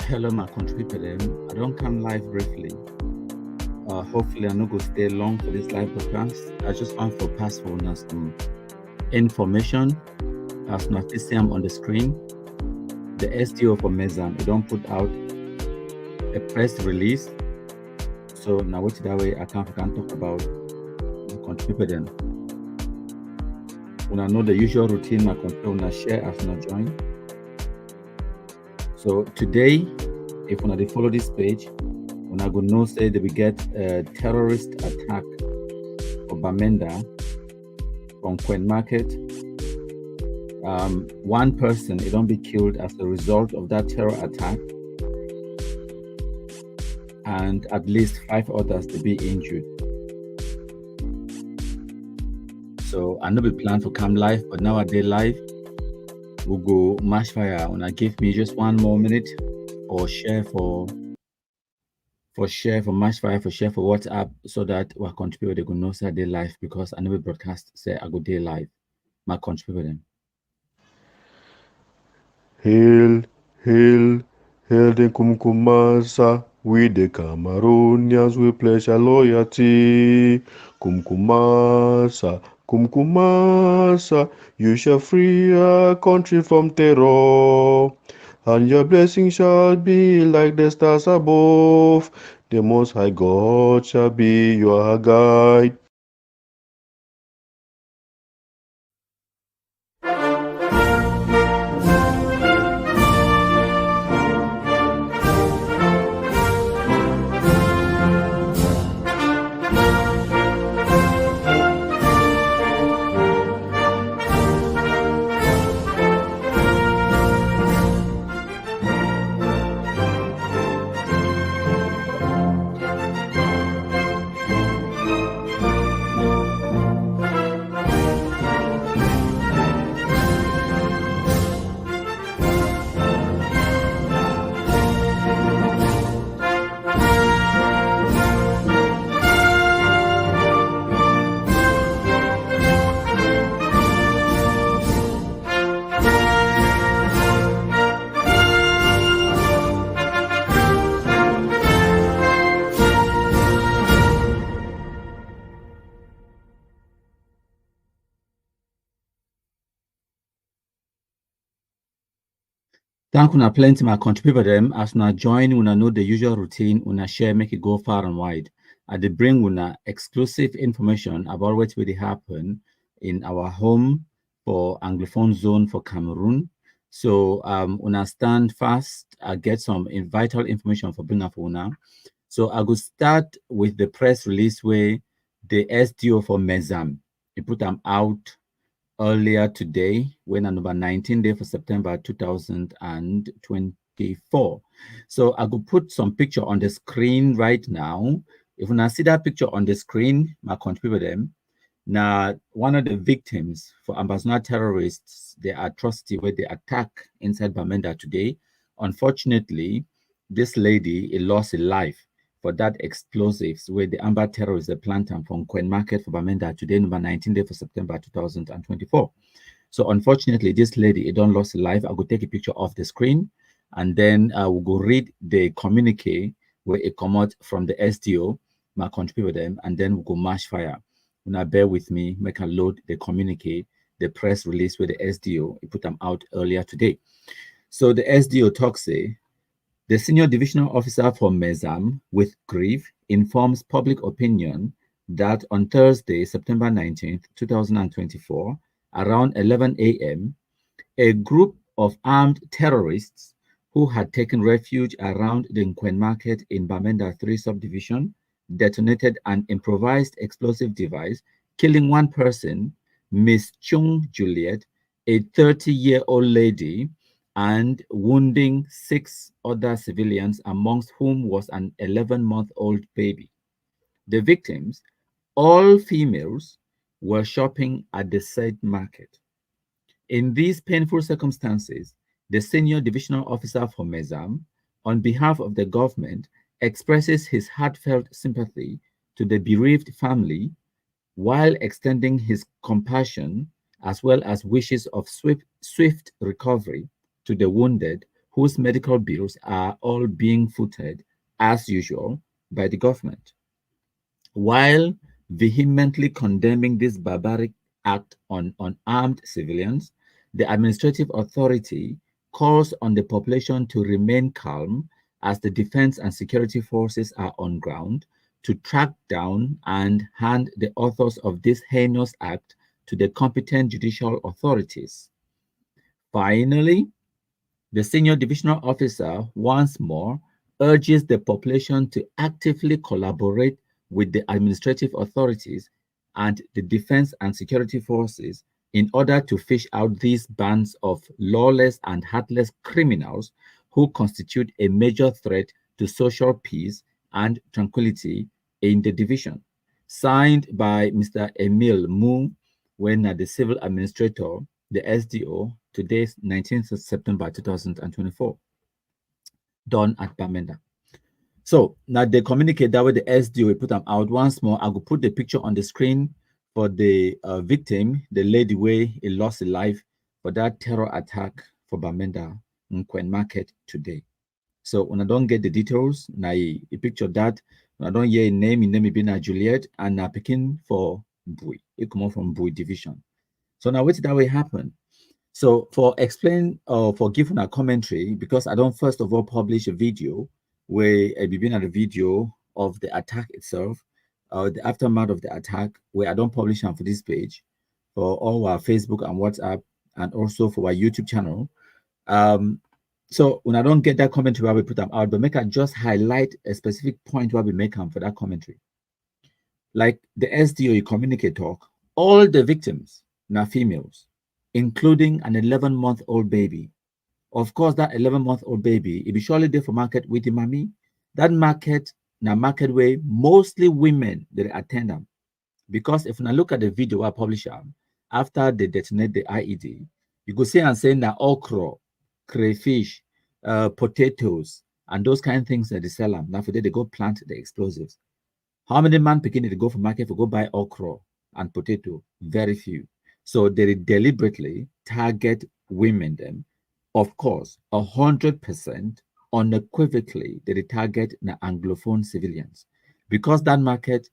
Hello, my country people. I don't come live briefly. Hopefully, I'm not going to stay long for this live broadcast. I just want to pass for some information. As Nafisiam on the screen, the SDO for Mezam, don't put out a press release. So now what that way I can talk about the country people. When I know the usual routine, my country will share as not join. So today, if when I follow this page, when I go know say that we get a terrorist attack for Bamenda from Queen Market. One person it don't be killed as a result of that terror attack, and at least 5 others to be injured. So I know we plan to come live, but now I did live. We'll go mash fire. When I give me just 1 more minute, or share for mash fire, for share for WhatsApp, so that our contributor they can know say they live, because I know we broadcast say I go day live. My contributor them. Hail, hail, hail the Kumkumasa. We the Cameroonians, we pledge our loyalty. Kumkumasa, Kumkumasa, you shall free our country from terror. And your blessing shall be like the stars above. The Most High God shall be your guide. Thank you, plenty my contribute them as una join una know the usual routine, una share, make it go far and wide. I dey bring una exclusive information about what will happen in our home for Anglophone zone for Cameroon. So una stand fast, I get some vital information for bring up una. So I go start with the press release where the SDO for Mezam, they put them out earlier today, when on number 19 day for September 2024. So I could put some picture on the screen right now. If you see that picture on the screen, my contribute them. Now, one of the victims for ambassador terrorists, the atrocity where they attack inside Bamenda today, unfortunately, this lady lost a life for that explosives where the Amba terrorists plant them from Queen Market for Bamenda today, number 19 day for September 2024. So unfortunately, this lady don't lost a life. I will take a picture off the screen, and then I will go read the communique where it come out from the SDO, my contribute them, and then we'll go mash fire. Now bear with me, make a load the communique, the press release with the SDO. It put them out earlier today. So the SDO talks say, the senior divisional officer for Mezam, with grief, informs public opinion that on Thursday, September 19th, 2024, around 11 a.m., a group of armed terrorists who had taken refuge around the Nkwen Market in Bamenda 3 subdivision detonated an improvised explosive device, killing 1 person, Miss Chung Juliet, a 30-year-old lady, and wounding 6 other civilians, amongst whom was an 11-month-old baby. The victims, all females, were shopping at the said market. In these painful circumstances, the senior divisional officer for Mezam, on behalf of the government, expresses his heartfelt sympathy to the bereaved family, while extending his compassion as well as wishes of swift recovery to the wounded whose medical bills are all being footed, as usual, by the government. While vehemently condemning this barbaric act on unarmed civilians, the administrative authority calls on the population to remain calm as the defense and security forces are on ground to track down and hand the authors of this heinous act to the competent judicial authorities. Finally, the senior divisional officer once more urges the population to actively collaborate with the administrative authorities and the defense and security forces in order to fish out these bands of lawless and heartless criminals who constitute a major threat to social peace and tranquility in the division. Signed by Mr. Emil Mu, when the civil administrator, the SDO, today's 19th of September 2024, done at Bamenda. So now they communicate that way. The SDO, we put them out once more. I will put the picture on the screen for the victim, the lady where he lost his life for that terror attack for Bamenda in Queen Market today. So when I don't get the details, now a picture that when I don't hear a name being Juliet and I picking for Bui. It come from Bui division. So now what did that way happen? So for explain or for giving a commentary, because I don't first of all publish a video where I begin at a video of the attack itself, the aftermath of the attack, where I don't publish them for this page, for all our Facebook and WhatsApp, and also for our YouTube channel. So when I don't get that commentary where we put them out, but make I just highlight a specific point where we make them for that commentary. Like the SDO communicate talk, all the victims now females, including an 11-month-old baby. Of course, that 11-month-old baby, it be surely there for market with the mommy. That market, now market way, mostly women that attend them. Because if I look at the video I publish after they detonate the IED, you could see and say that okra, crayfish, potatoes, and those kind of things that they sell them. Now for they go plant the explosives. How many man picking to go for market for go buy okra and potato? Very few. So they deliberately target women them. Of course, 100% unequivocally they target the Anglophone civilians. Because that market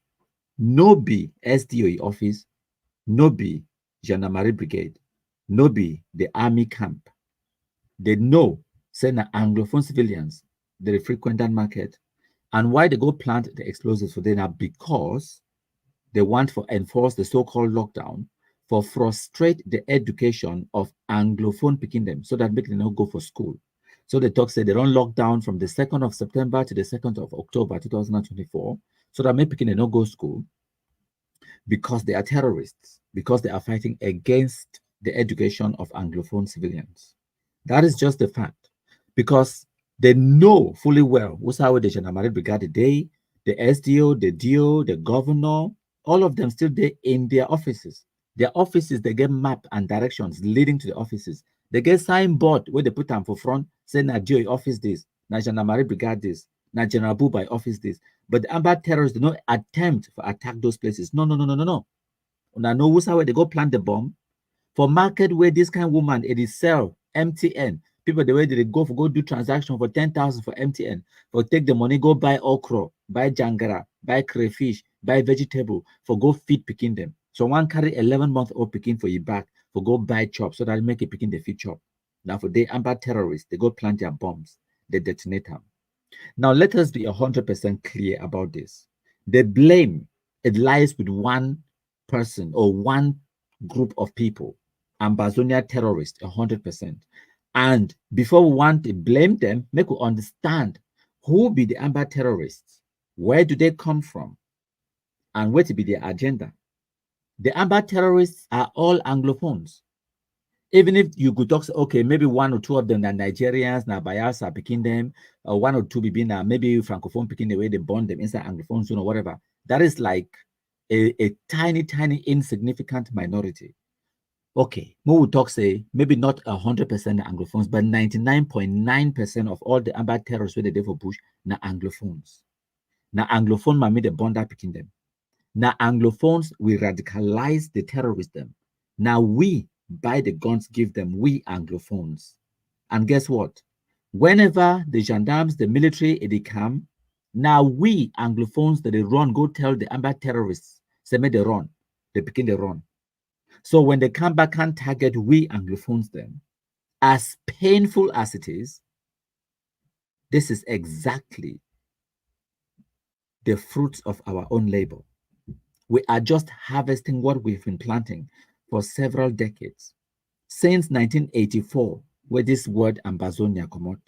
no be SDO office, no be Gendarmerie Brigade, no be the army camp. They know say na Anglophone civilians they frequent that market. And why they go plant the explosives for them now? Because they want to enforce the so-called lockdown for frustrate the education of Anglophone picking them so that make them not go for school. So the talk say they don't lock down from the 2nd of September to the 2nd of October 2024 so that make picking they not go school because they are terrorists, because they are fighting against the education of Anglophone civilians. That is just the fact. Because they know fully well who's how the Gendarmerie Brigade today, the SDO, the DO, the governor, all of them still there in their offices. Their offices, they get map and directions leading to the offices. They get signboard where they put them for front, saying na DO office this, na Gendarmerie Brigade this, na General Bubai office this. But the Amba terrorists do not attempt to attack those places. No, no, no, no, no, no. And I know who's how they go plant the bomb. For market where this kind of woman, it is sell MTN. People, the way they go do transaction for 10,000 for MTN, for take the money, go buy okra, buy jangara, buy crayfish, buy vegetable, for go feed picking them. So one carry 11-month-old picking for your back, for go buy chop, so that make a picking the feed chop. Now for the Amba terrorists, they go plant their bombs, they detonate them. Now let us be 100% clear about this. The blame, it lies with one person or one group of people, Ambazonia terrorists, 100%. And before we want to blame them, make we understand who be the Amba terrorists, where do they come from, and what to be their agenda. The Amba terrorists are all Anglophones. Even if you could talk, okay, maybe one or two of them are Nigerians, now Bayelsa picking them, or one or two be maybe Francophone picking the way they bond them inside Anglophone zone or whatever. That is like a tiny, tiny, insignificant minority. Okay, we will talk, say, maybe not 100% Anglophones, but 99.9% of all the Amba terrorists where they did for Bush, na Anglophones. Now Anglophone mami the bonder picking them. Now Anglophones, we radicalize the terrorism. Now we buy the guns, give them, we Anglophones. And guess what? Whenever the gendarmes, the military, they come, now we Anglophones that they run, go tell the Amba terrorists, say may they run, they begin to run. So when they come back and target we Anglophones them, as painful as it is, this is exactly the fruits of our own labor. We are just harvesting what we've been planting for several decades. Since 1984, where this word Ambazonia come out.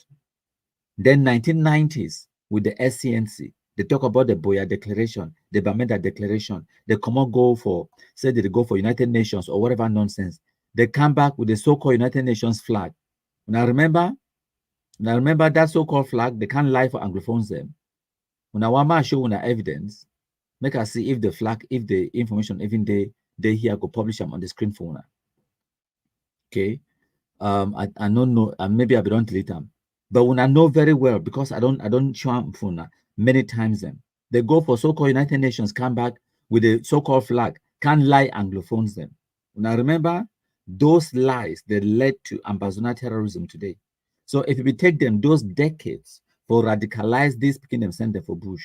Then 1990s with the SCNC, they talk about the Boya Declaration, the Bamenda Declaration. They come on go for, say they go for United Nations or whatever nonsense. They come back with the so-called United Nations flag. Now remember that so-called flag, they can't lie for Anglophones them. When I want to show una evidence, make us see if the flag, if the information, even they here go publish them on the screen for una. Okay. I don't know, maybe I don't delete them. But when I know very well, because I don't show them for una many times them. They go for so-called United Nations, come back with the so-called flag, can't lie Anglophones them. Now remember, those lies that led to Ambazona terrorism today. So if we take them those decades for radicalize this picking them center for Bush,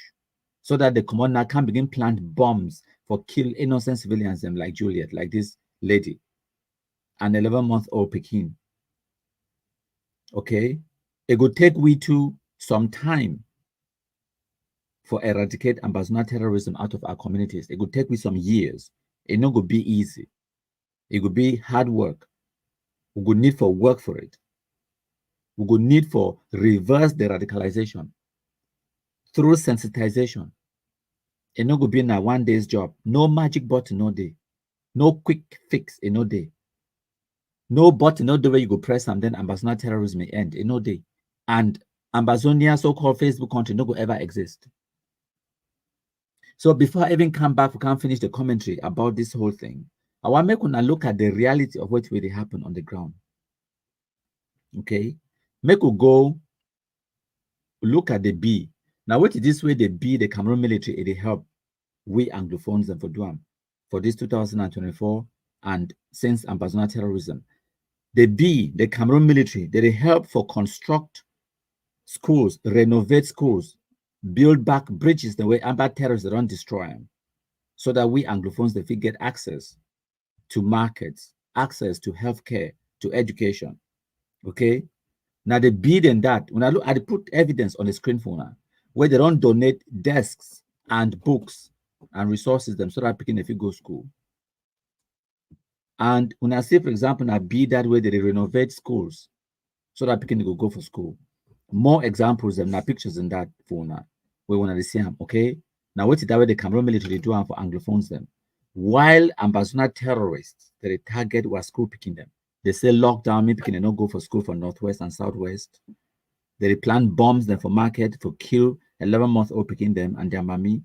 so that the commander can begin plant bombs for kill innocent civilians them like Juliet, like this lady, an 11-month-old Pekin. Okay, it would take we to some time for eradicate Ambazona terrorism out of our communities. It would take we some years. It not going be easy. It would be hard work. We would need for work for it. We would need for reverse the radicalization through sensitization. It not going be in a 1 day's job. No magic button, no day. No quick fix, in no day. No button, no day where you go press and then Ambazona terrorism may end, in no day. And Ambazonia so-called Facebook country no go ever exist. So before I even come back, we can't finish the commentary about this whole thing. I want to make una look at the reality of what really happened on the ground. Okay, make we go look at the B. Now, what is this way the B, the Cameroon military, they help we Anglophones and for Duam for this 2024 and since Ambazona terrorism. The B, the Cameroon military, they help for construct schools, renovate schools, build back bridges the way Amba terrorists don't destroy them, so that we Anglophones they get access to markets, access to healthcare, to education. Okay. Now the bid in that, when I put evidence on the screen for now, where they don't donate desks and books and resources them so that picking if you go school. And when I say, for example, now be that way they renovate schools so that picking go for school. More examples and now pictures in that for now. We want to see them. Okay. Now what is that way the Cameroon military do for Anglophones them? While Ambazona terrorists, the target was school picking them. They say lockdown, maybe can not go for school for Northwest and Southwest. They plant bombs them for market for kill 11-month-old picking them and their mommy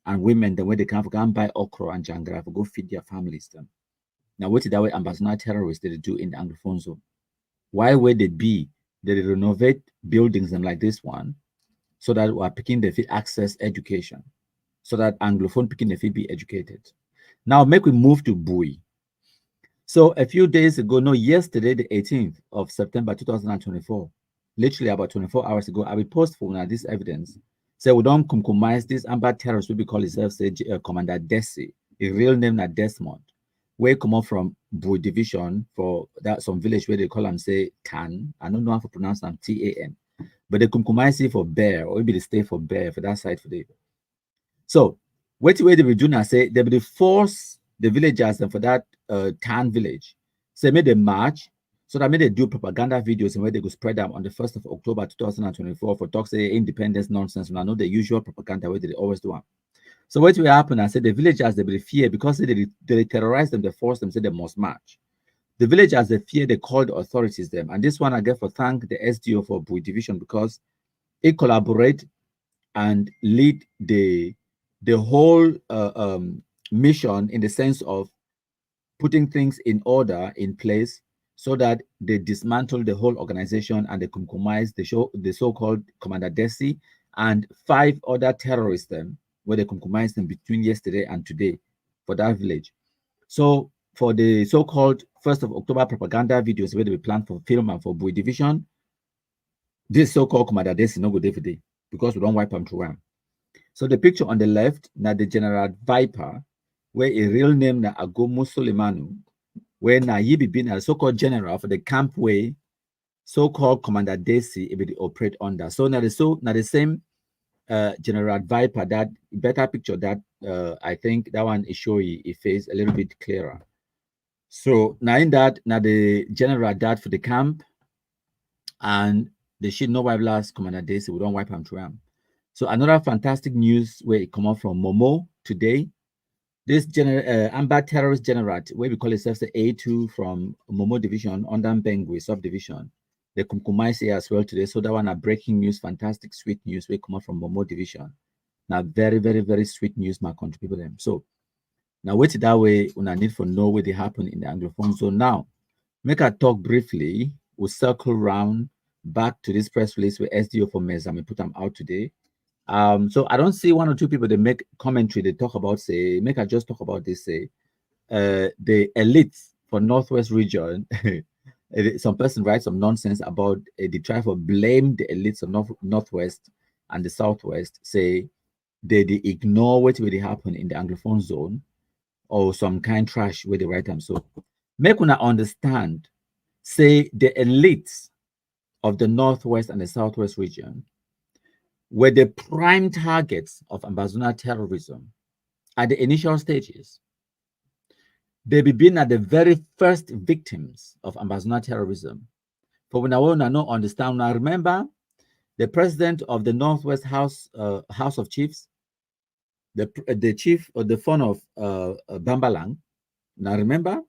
and women the way they can go and buy okra and jangra for go feed their families them. Now what is that way Ambazona terrorists they do in the Anglophone zone? Why would they be? They renovate buildings them like this one so that we are picking the fit access education, so that Anglophone picking the fit be educated. Now make we move to Bui. So a few days ago, no, yesterday, the 18th of September 2024, literally about 24 hours ago, I will post for now this evidence. So we don't compromise this Amba terrorist will be called himself say Commander Desi, a real name na Desmond, where come up from Bui division for that some village where they call him say Tan. I don't know how to pronounce them TAN, but they compromise it for bear or maybe they stay for bear for that side for the. So what way they will do now say they will force the villagers and for that town village. So made a march, so that made they do propaganda videos and where they could spread them on the 1st of October 2024 for talk say independence nonsense. And I know the usual propaganda where they always do. So what will happen? I said the villagers they will fear because they terrorize them, they force them, say they must march. The villagers they fear, they call the authorities them. And this one I get for thank the SDO for Bui division because it collaborate and lead the whole mission in the sense of putting things in order in place so that they dismantle the whole organization and they compromise the so-called Commander Desi and 5 other terrorists them where they compromised them between yesterday and today for that village. So for the so-called 1st of October propaganda videos where they be planned for film and for Bui division, this so-called Commander Desi no go day for day because we don't wipe them through. So the picture on the left, now the General Viper, where a real name na Agomo Soleimanu, where na he be been a so-called general for the camp way, so-called Commander Desi, it be operate under. So now the same General Viper, that better picture that I think that one is showing a face a little bit clearer. So now in that, now the general that for the camp, and they should no wipe last Commander Desi, we don't wipe him to him. So another fantastic news where it come out from Momo today. This Amba terrorist general, where we call itself the A2 from Momo division under Bengui subdivision. The Kumkumaisi as well today. So that one are breaking news, fantastic sweet news. We come out from Momo division. Now very, very, very sweet news, my country people them. So now wait that way when I need for know where they happen in the Anglophone zone. Now, make a talk briefly. We'll circle round back to this press release with SDO for Mesa. We put them out today. So I don't see one or two people that make commentary. They talk about say, make I just talk about this say, the elites for Northwest region. Some person writes some nonsense about they try to blame the elites of Northwest and the Southwest. Say they ignore what will happen in the Anglophone zone or some kind trash where they write them. So make una understand. Say the elites of the Northwest and the Southwest region were the prime targets of Ambazona terrorism at the initial stages. They began at the very first victims of Ambazona terrorism. For when I want to know, understand, now remember the president of the Northwest House of Chiefs, the chief or the son of Bambalang. Now remember,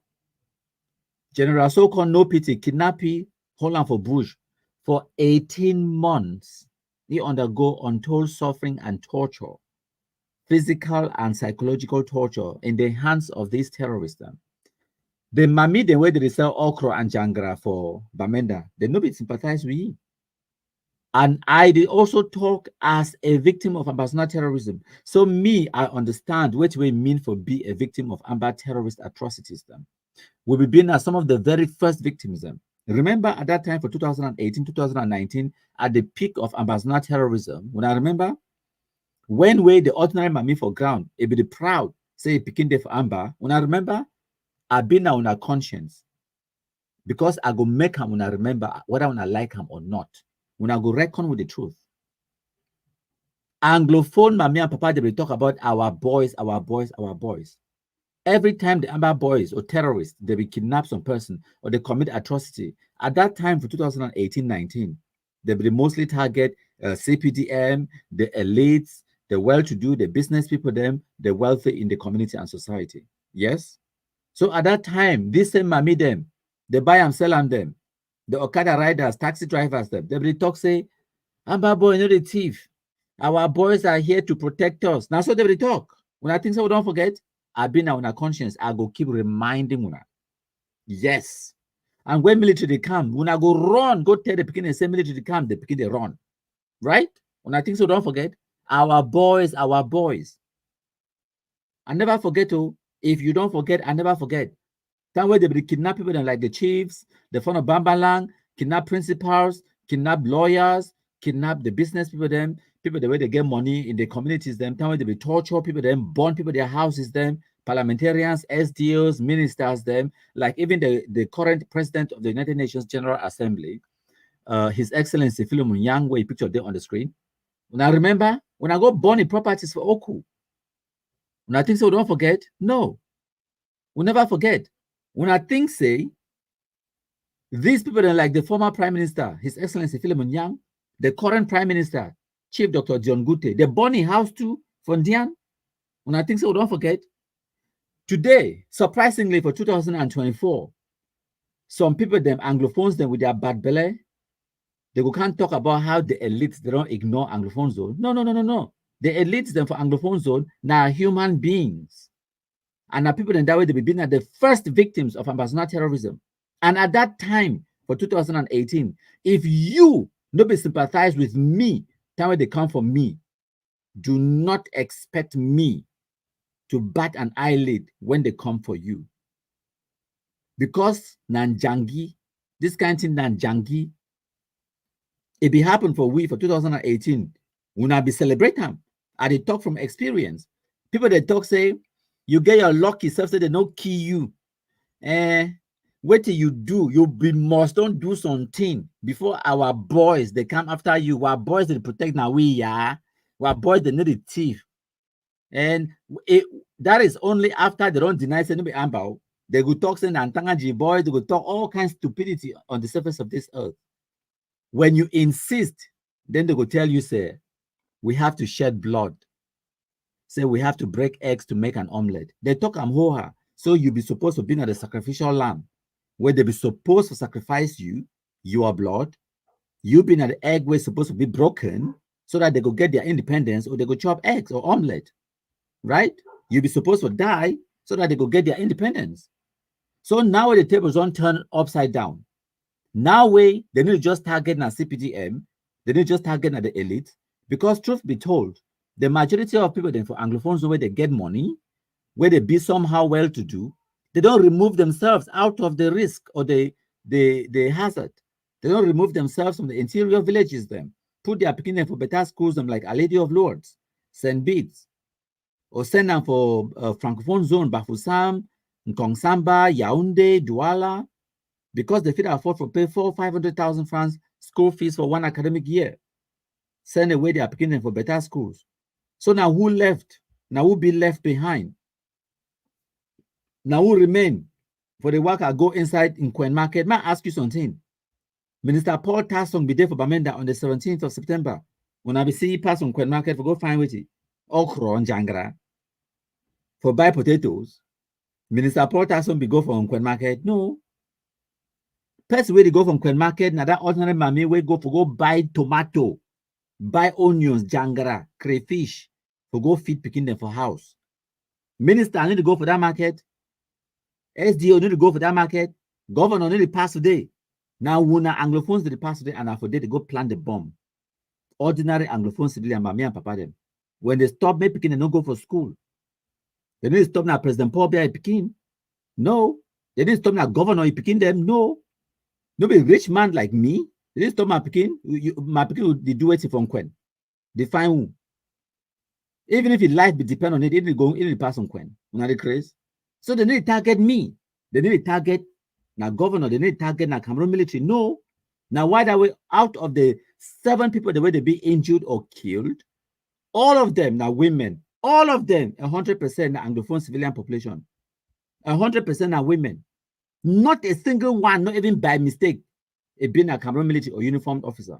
General so-called No Pity kidnapping Holland for Bush for 18 months. He undergo untold suffering and torture, physical and psychological torture in the hands of these terrorists. The Mami, the way they sell okra and jangra for Bamenda, they no be sympathize with him. And I did also talk as a victim of Ambazona terrorism. So me, I understand what we mean for be a victim of Amba terrorist atrocities. We will be as some of the very first victims. Remember at that time for 2018, 2019, at the peak of Ambazona terrorism, when I remember, when we the ordinary Mami for ground, it be the proud, say picking day for Amba, when I remember, I've been now on our conscience. Because I go make him when I remember whether I like him or not. When I go reckon with the truth. Anglophone Mami and Papa, they will talk about our boys, our boys, our boys. Every time the Amba boys or terrorists, they will kidnap some person or they commit atrocity. At that time for 2018-19, they will mostly target CPDM, the elites, the well-to-do, the business people, the wealthy in the community and society. Yes? So at that time, this same Mami them, they buy and sell them. The Okada riders, taxi drivers, they will talk, say, Amba boy, no the thief. Our boys are here to protect us. Now, so they will talk. When I think so, don't forget, I've been on our conscience. I go keep reminding una. Yes. And when military they come, when I go run, go tell the beginning and say military they come, the beginning they run. Right? When I think so, don't forget, our boys, our boys. I never forget to, if you don't forget, I never forget. That way they be kidnap people like the chiefs, the fun of Bambalang, kidnap principals, kidnap lawyers, kidnap the business people, people the way they get money in the communities, that way they be torture people, burn people, their houses, parliamentarians, SDOs, ministers, like even the current president of the United Nations General Assembly, His Excellency Philemon Yang, where he pictured there on the screen. When I remember, when I go burning properties for Oku, when I think so, don't forget, no, we'll never forget. When I think, say, these people are like the former Prime Minister, His Excellency Philemon Yang, the current Prime Minister, Chief Dr. John Gute, the Bonnie House too, Fondian. When I think so, don't forget. Today, surprisingly for 2024, some people, them Anglophones, them with their bad belly, they can't talk about how the elites, they don't ignore Anglophone zone. No. The elites, them for Anglophone zone, now human beings. And now people in that way, they been at the first victims of Ambazona terrorism. And at that time, for 2018, if you not be sympathize with me, that way they come for me, do not expect me to bat an eyelid when they come for you. Because Nanjangi, this kind of thing Nanjangi, It be happened for we for 2018. We not be celebrate them. And they talk from experience. People that talk say, you get your lucky self, say they no key you. What till you do? You be must don't do something before our boys they come after you. Our boys they protect now we yeah. Our boys they need the thief. And that is only after they don't deny saying be Amba. They go talk saying Antangaji boys, they go talk all kinds of stupidity on the surface of this earth. When you insist, then they go tell you, say, we have to shed blood. Say we have to break eggs to make an omelette. They talk amhoha. So you be supposed to be at the sacrificial lamb, where they be supposed to sacrifice you, your blood. You been at the egg where it's supposed to be broken so that they go get their independence or they go chop eggs or omelette. Right? You be supposed to die so that they go get their independence. So now the tables don't turn upside down. Now they need to just target na CPDM, they need to just target at the elite, because truth be told, the majority of people then for Anglophones where they get money, where they be somehow well-to-do, they don't remove themselves out of the risk or the hazard. They don't remove themselves from the interior villages then. Put their beginning for better schools them like A Lady of Lords, St. Bede's, or send them for Francophone zone, Bafoussam, Nkongsamba, Yaoundé, Douala, because they feel afford to pay 400,000-500,000 francs school fees for one academic year. Send away their beginning for better schools. So now who left? Now who be left behind? Now who remain for the work I go inside in Queen Market? May I ask you something? Minister Paul Tassong be there for Bamenda on the 17th of September. When I be see pass on Queen Market for go find with it. Okro and Jangra. For buy potatoes. Minister Paul Tassong be go for Queen Market. No. Person where they go from Queen Market, now that ordinary mammy will go buy tomato, buy onions, jangara, crayfish, for go feed picking them for house. Minister need to go for that market. SDO need to go for that market. Governor need to pass today. Now when Anglophones they pass today and after they go plant the bomb. Ordinary Anglophone civilian mammy and papa them. When they stop me picking, they don't go for school. They need to stop now President Paul Biya picking. No. They need to stop now Governor picking them. No. No be rich man like me. They didn't stop my picking. My picking will do it from Queen. Define who. Even if your life be depend on it, it will pass on Queen. Not the craze. So they need to target me. They need to target now governor. They need to target now Cameroon military. No. Now why that way? Out of the 7 people the way they be injured or killed, all of them now women. All of them 100% Anglophone civilian population. 100% are women. Not a single one, not even by mistake, it being a Cameroon military or uniformed officer.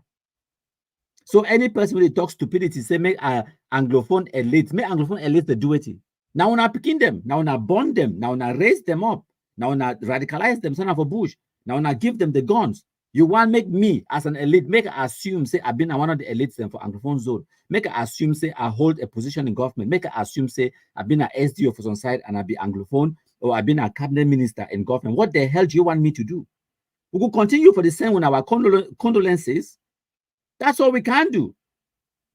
So any person when they talk stupidity, say make a Anglophone elite, make Anglophone elite the do it. Now when I picking them, now when I bond them, now when I raise them up, now when I radicalize them, son of a bush, now when I give them the guns. You want make me as an elite, make I assume, say I've been one of the elites then for Anglophone zone. Make I assume, say I hold a position in government. Make I assume, say I've been an SDO for some side and I be Anglophone, or I've been a cabinet minister in government. What the hell do you want me to do? We will continue for the same with our condolences. That's all we can do.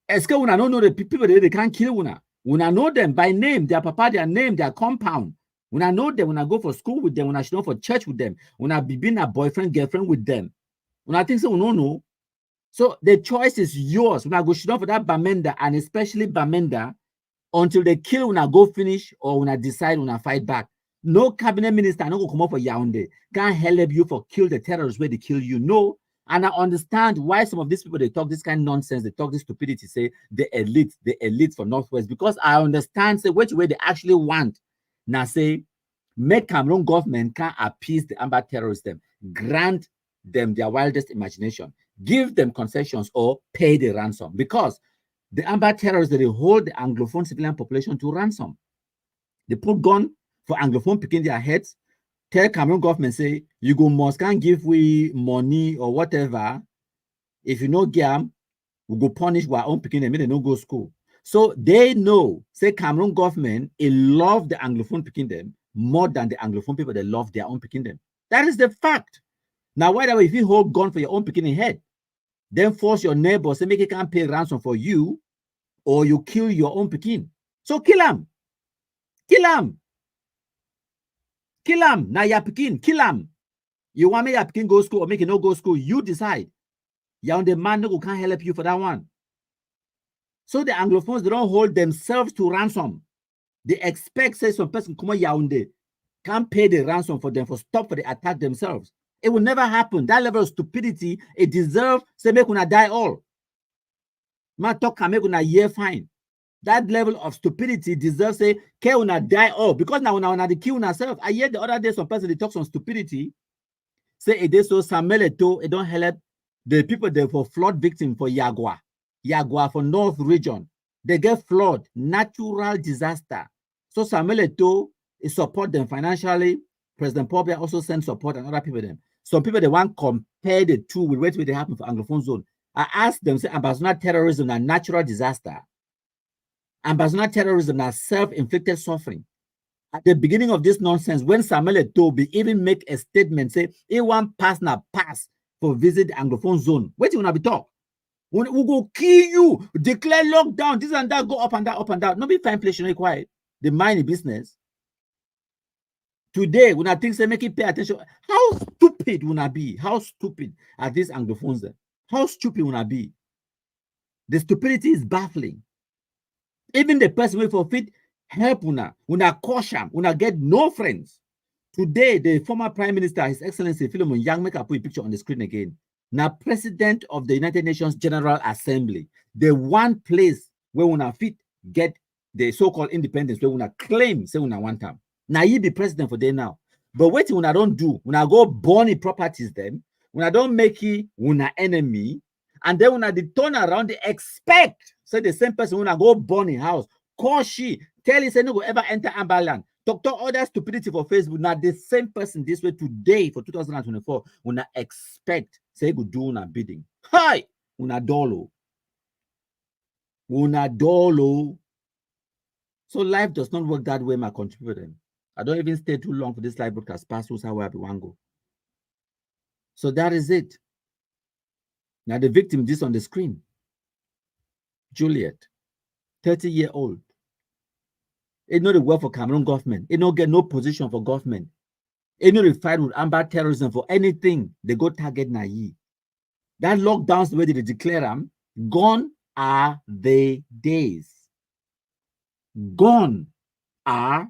Eske una don't know the people that they can't kill una. Una know them by name, their papa, their name, their compound. Una know them, una go for school with them, una should know for church with them, una be being a boyfriend, girlfriend with them. Una think so, no, no. So the choice is yours. Una go should know for that Bamenda, and especially Bamenda, until they kill una go finish or una decide una fight back. No cabinet minister no go come up for Yaoundé. Can't help you for kill the terrorists where they kill you. No. And I understand why some of these people they talk this kind of nonsense, they talk this stupidity, say the elite for Northwest, because I understand say which way they actually want. Now say make Cameroon government can appease the Amba terrorists them, grant them their wildest imagination, give them concessions or pay the ransom, because the Amba terrorists they hold the Anglophone civilian population to ransom. They put gun for Anglophone picking their heads. Tell Cameroon government say you go must can't give we money or whatever. If you no get, we go punish our own picking them. They no go school. So they know say Cameroon government it love the Anglophone picking them more than the Anglophone people they love their own picking them. That is the fact. Now why that way if you hold gun for your own picking head, then force your neighbor say make it can't pay ransom for you, or you kill your own picking. So kill him. Kill him. Kill him. Now you're picking. Kill him. You want me your picking go school or make it no go school? You decide. Yaoundé man no can't help you for that one. So the Anglophones, they don't hold themselves to ransom. They expect, say, some person come Yaoundé can't pay the ransom for them for stop for the attack themselves. It will never happen. That level of stupidity, it deserves, say, make una die all. Man talk can make una year fine. That level of stupidity deserves, say, ke una die all. Because now una the kill una self. I hear the other day some person they talk some stupidity. Say it is so Samuel it don't help the people there for flood victim for Yagua for North region. They get flood, natural disaster. So Samuel Eto'o is support them financially. President Paul Biya also send support and other people them. Some people they want compare the two with what they happen for Anglophone zone. I asked them, say, ambassador terrorism and natural disaster. Ambassador terrorism and self-inflicted suffering. At the beginning of this nonsense, when Samuel Eto'o even make a statement, say, he want pass for visit the Anglophone zone. What you want to be talk? We go kill you, declare lockdown, this and that, go up and down, up and down. Not be fine, place, quiet. The mind business. Today, when I think say make it pay attention, how stupid will I be? How stupid are these Anglophones there? How stupid will I be? The stupidity is baffling. Even the person who forfeit help una caution, una get no friends. Today, the former Prime Minister, His Excellency Philemon Yang, make a put a picture on the screen again. Now, President of the United Nations General Assembly, the one place where una fit get the so-called independence, where una claim say una one time. Now you be president for them now. But wait till una don't do, una go burn properties them, una don't make it una enemy, and then una they turn around, they expect, say the same person una go burn in house, call she, tell you say no go ever enter Amba land. Talk other stupidity for Facebook. Now the same person this way today for 2024, una expect say go do una bidding. Hi, una dolo. Una dolo. So life does not work that way, my contributor. I don't even stay too long for this live broadcast. Pass through how I want go. So that is it. Now the victim this on the screen. Juliet, 30-year-old. It not the work for Cameroon government. It not get no position for government. It not fight with Amba terrorism for anything. They go target Nayi. That lockdowns the way they declare them, gone are the days. Gone are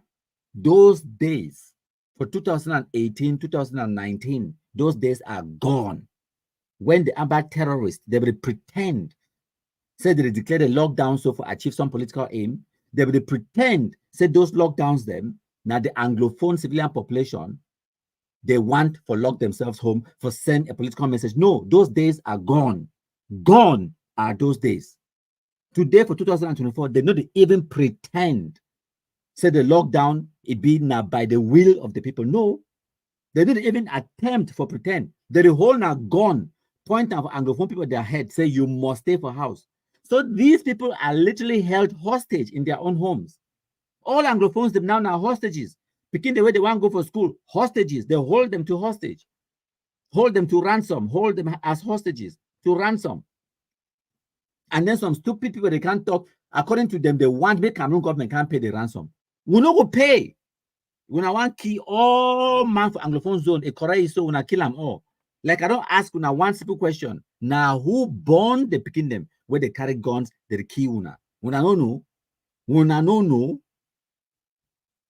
those days. For 2018, 2019, those days are gone. When the Amba terrorists, they will pretend, say they declare the lockdown so for achieve some political aim, they will pretend, say those lockdowns them, now the Anglophone civilian population, they want for lock themselves home, for send a political message. No, those days are gone. Gone are those days. Today for 2024, they don't even pretend, say the lockdown, it be now by the will of the people. No, they didn't even attempt for pretend. The whole now gone, point out for Anglophone people their head, say you must stay for house. So these people are literally held hostage in their own homes. All Anglophones them now are hostages. Picking the way they want to go for school, hostages. They hold them to hostage, hold them to ransom, hold them as hostages to ransom. And then some stupid people they can't talk. According to them, they want the Cameroon government can't pay the ransom. We not go pay. When I want kill all man for Anglophone zone, a correct so when I kill them all. Like I don't ask una one simple question. Now who born the picking them where they carry guns, they kill una. Una no know. Una no know.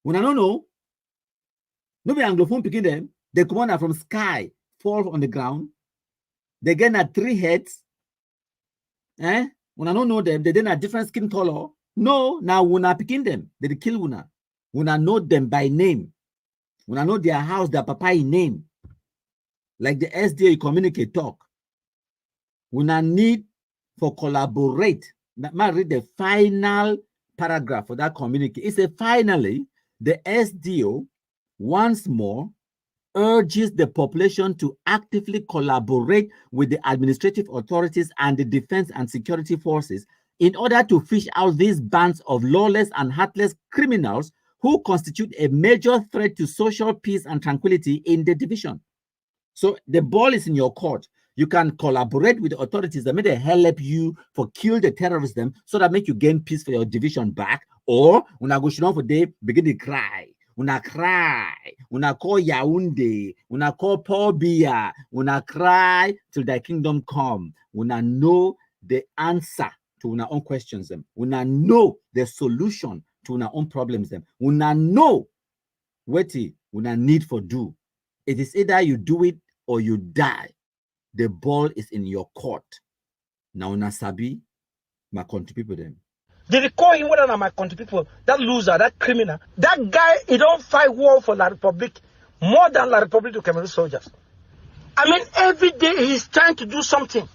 Una no know. No be Anglophone picking them. They come on from sky, fall on the ground. They get at 3 heads. Una don't know them. They then a different skin color. No, now una picking them. They kill una. Una know them by name. Una know their house, their papa name. Like the SDO communicate talk. Una need for collaborate. That might read the final paragraph for that communique. It says finally, the SDO once more urges the population to actively collaborate with the administrative authorities and the defense and security forces in order to fish out these bands of lawless and heartless criminals who constitute a major threat to social peace and tranquility in the division. So the ball is in your court. You can collaborate with the authorities that may they help you for kill the terrorists them so that make you gain peace for your division back. Or when I go for they begin to cry. una cry, una call Yaoundé, una call Paul Biya, una cry till thy kingdom come. Una know the answer to our own questions them. Una know the solution to our own problems them. Una know what una need for do. It is either you do it or you die. The ball is in your court. Now una sabi, my country people them. They recall him whether my country people, that loser, that criminal. That guy, he don't fight war for La Republic more than La Republic to Cameroon soldiers. I mean, every day he's trying to do something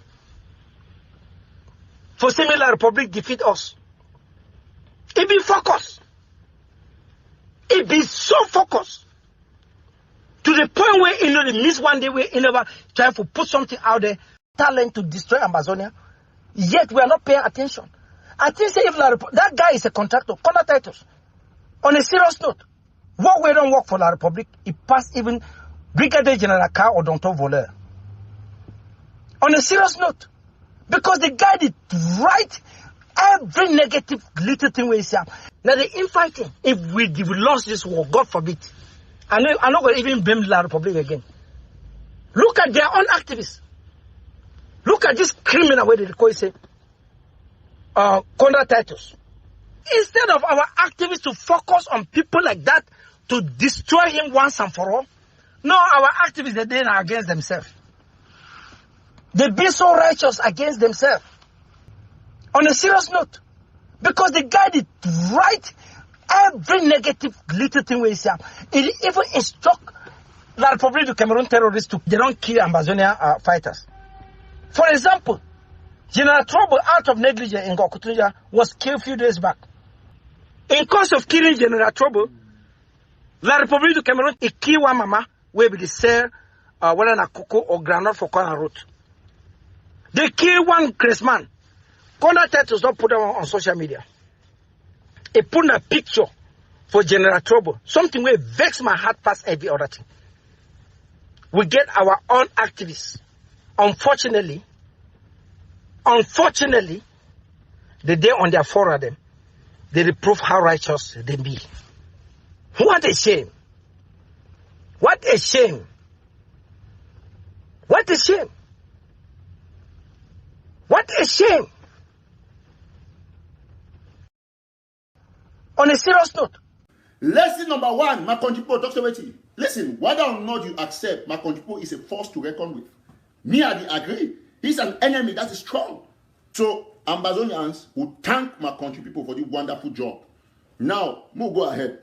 for seeing La Republic defeat us. He be focused. He be so focused to the point where you know they miss one day where he never trying to put something out there, talent to destroy Amazonia. Yet we are not paying attention. I think say if that guy is a contractor, Titus. On a serious note, what we don't work for La Republic, it passed even Brigadier General Ka or Dr. Voleur. On a serious note, because the guy did right every negative little thing we say. Now the infighting, if we lost this war, God forbid, I'm not going to even blame La Republic again. Look at their own activists. Look at this criminal way they call it. Titus. Instead of our activists to focus on people like that to destroy him once and for all, no, our activists are against themselves. They've been so righteous against themselves. On a serious note, because the guy did right every negative little thing we say. It even instruct La Republic of Cameroon terrorists to they don't kill Amazonia fighters. For example, General Trouble, out of negligence in Gokutunja, was killed a few days back. In course of killing General Trouble, La Republic of Cameroon, it killed one mama, where they sell whether na cocoa or granite for corn root. They killed one Christmas. Contact does not put them on social media. He put a picture for General Trouble, something where vex my heart past every other thing. We get our own activists. Unfortunately, the day on their forum, they reprove how righteous they be. What a shame. What a shame. What a shame. What a shame. On a serious note. Lesson number one, my country people, talk about it. Listen, whether or not you accept, my country people is a force to reckon with. Me, I agree. He's an enemy that is strong. So, Ambazonians will thank my country people for the wonderful job. Now, we'll go ahead.